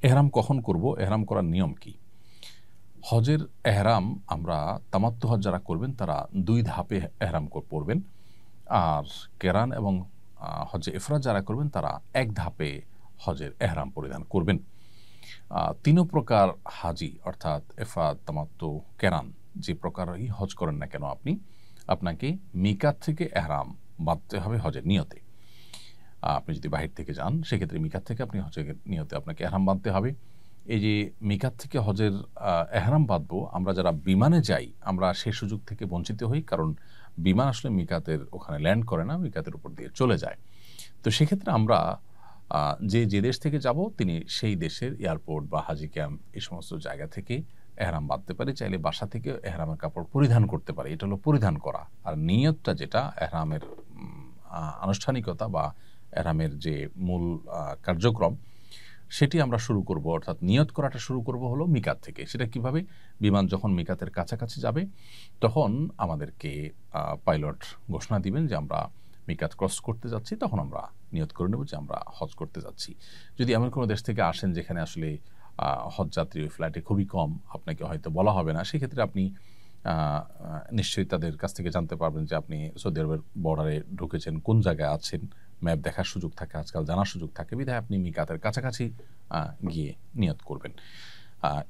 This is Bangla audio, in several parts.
এহরাম কখন করব, এহরাম করার নিয়ম কি? হজের এহরাম আমরা তামাত্তু হজ যারা করবেন তারা ২ ধাপে এহরাম পরবেন। আর কেরান এবং হজে ইফরাদ যারা করবেন তারা ১ ধাপে হজের এহরাম পরিধান করবেন। ৩ প্রকার হাজি অর্থাৎ ইফরাদ, তামাত্তু, কেরান যে প্রকারই হজ করেন না কেন আপনাকে মিকাত থেকে এহরাম বাঁধতে হবে হজের নিয়তে। আপনি যদি বাহির থেকে যান সেক্ষেত্রে মিকাত থেকে আপনি হজের নিয়তে আপনাকে এহরাম বাঁধতে হবে। এই যে মিকাত থেকে হজের এহরাম বাঁধবো, আমরা যারা বিমানে যাই আমরা সেই সুযোগ থেকে বঞ্চিত হই, কারণ বিমান আসলে মিকাতের ওখানে ল্যান্ড করে না, মিকাতের উপর দিয়ে চলে যায়। তো সেক্ষেত্রে আমরা যে দেশ থেকে যাব তিনি সেই দেশের এয়ারপোর্ট বা হাজি ক্যাম্প এই সমস্ত জায়গা থেকে এহরাম বাঁধতে পারি, চাইলে বাসা থেকে এহরামের কাপড় পরিধান করতে পারি। এটা হলো পরিধান করা। আর নিয়তটা যেটা এহরামের আনুষ্ঠানিকতা বা এহরামের যে মূল কার্যক্রম সেটি আমরা শুরু করব, অর্থাৎ নিয়ত করাটা শুরু করব হলো মিকাত থেকে। সেটা কিভাবে? বিমান যখন মিকাতের কাছাকাছি যাবে তখন আমাদেরকে পাইলট ঘোষণা দিবেন যে আমরা মিকাত ক্রস করতে যাচ্ছি, তখন আমরা নিয়ত করে নেব যে আমরা হজ করতে যাচ্ছি। যদি এমন কোনো দেশ থেকে আসেন যেখানে আসলে হজ যাত্রী ওই ফ্লাইটে খুবই কম, আপনাকে হয়তো বলা হবে না, সেক্ষেত্রে আপনি নিশ্চয়ই তাদের কাছ থেকে জানতে পারবেন যে আপনি সৌদি আরবের বর্ডারে ঢুকেছেন, কোন জায়গায় আছেন, ম্যাপ দেখার সুযোগ থাকে, আজকাল জানার সুযোগ থাকে, বিধায় আপনি মিকাতের কাছাকাছি গিয়ে নিয়ত করবেন।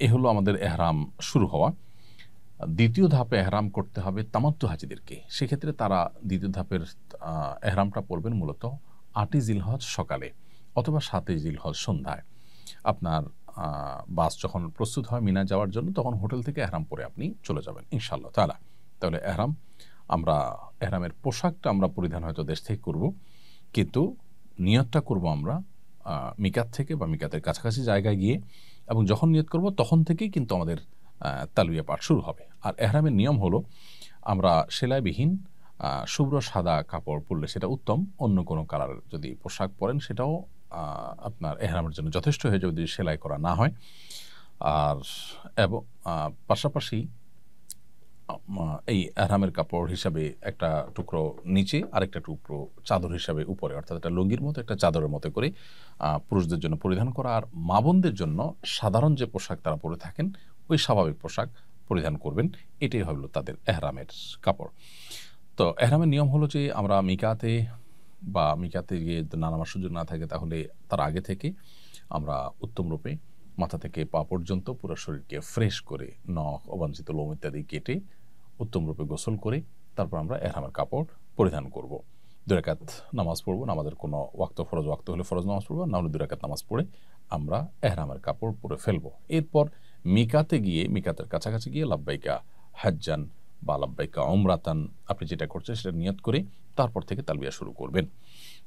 এ হলো আমাদের এহরাম শুরু হওয়া। দ্বিতীয় ধাপে এহরাম করতে হবে তামাত্তু হাজিদেরকে। সেক্ষেত্রে তারা দ্বিতীয় ধাপের এহরামটা পড়বেন মূলত ৮ই জিলহজ সকালে অথবা ৭ই জিলহজ সন্ধ্যায়। আপনার বাস যখন প্রস্তুত হয় মিনা যাওয়ার জন্য, তখন হোটেল থেকে এহরাম পরে আপনি চলে যাবেন ইনশাআল্লাহ তাআলা। তাহলে এহরামের পোশাকটা আমরা পরিধান হয়তো দেশ থেকে করব, কিন্তু নিয়তটা করব আমরা মিকাত থেকে বা মিকাতের কাছাকাছি জায়গায় গিয়ে, এবং যখন নিয়ত করব তখন থেকেই কিন্তু আমাদের তালবিয়া পাঠ শুরু হবে। আর এহরামের নিয়ম হলো আমরা সেলাইবিহীন শুভ্র সাদা কাপড় পরলে সেটা উত্তম। অন্য কোনো কালারের যদি পোশাক পরেন সেটাও আপনার এহরামের জন্য যথেষ্ট হয়ে যাবে যদি সেলাই করা না হয়। আর এবং পাশাপাশি এই এহরামের কাপড় হিসাবে একটা টুকরো নিচে আরেকটা টুকরো চাদর হিসাবে উপরে, অর্থাৎ একটা লুঙ্গির মতো একটা চাদরের মতো করে পুরুষদের জন্য পরিধান করা। আর মা বোনদের জন্য সাধারণ যে পোশাক তারা পরে থাকেন ওই স্বাভাবিক পোশাক পরিধান করবেন। এটাই হলো তাদের এহরামের কাপড়। তো এহরামের নিয়ম হলো যে আমরা মিকাতে গিয়ে না নামার সুযোগ না থাকে তাহলে তার আগে থেকে আমরা উত্তম রূপে মাথা থেকে পা পর্যন্ত পুরো শরীরকে ফ্রেশ করে নখ, অবাঞ্ছিত লোম ইত্যাদি কেটে উত্তম রূপে গোসল করে তারপর আমরা এহরামের কাপড় পরিধান করব। ২ রাকাত নামাজ পড়ব, নামাজের কোনো ফরজ ওয়াক্ত হলে ফরজ নামাজ পড়ব, না হলে ২ রাকাত নামাজ পড়ে আমরা এহরামের কাপড় পরে ফেলব। এরপর মিকাতের কাছাকাছি গিয়ে লাব্বাইকা হাজ্জান বা লাব্বাইকা উমরাতান আপনি যেটা করছেন সেটা নিয়ত করে তারপর থেকে তালবিয়া শুরু করবেন।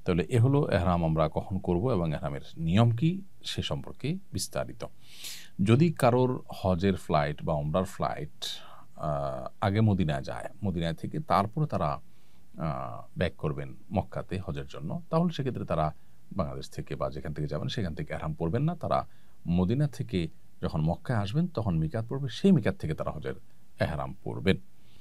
তাহলে এ হলো এহরাম আমরা কখন করব এবং এহরামের নিয়ম কি সে সম্পর্কে বিস্তারিত। যদি কারোর হজের ফ্লাইট বা উমরার ফ্লাইট আগে মদিনায় যায়, মদিনায় থেকে তারপরে তারা ব্যাক করবেন মক্কাতে হজের জন্য, তাহলে সেক্ষেত্রে তারা বাংলাদেশ থেকে বা যেখান থেকে যাবেন সেখান থেকে এহরাম পরবেন না। তারা মদিনা থেকে যখন মক্কায় আসবেন তখন মিকাত পড়বে, সেই মিকাত থেকে তারা হজের এহরাম পরবেন।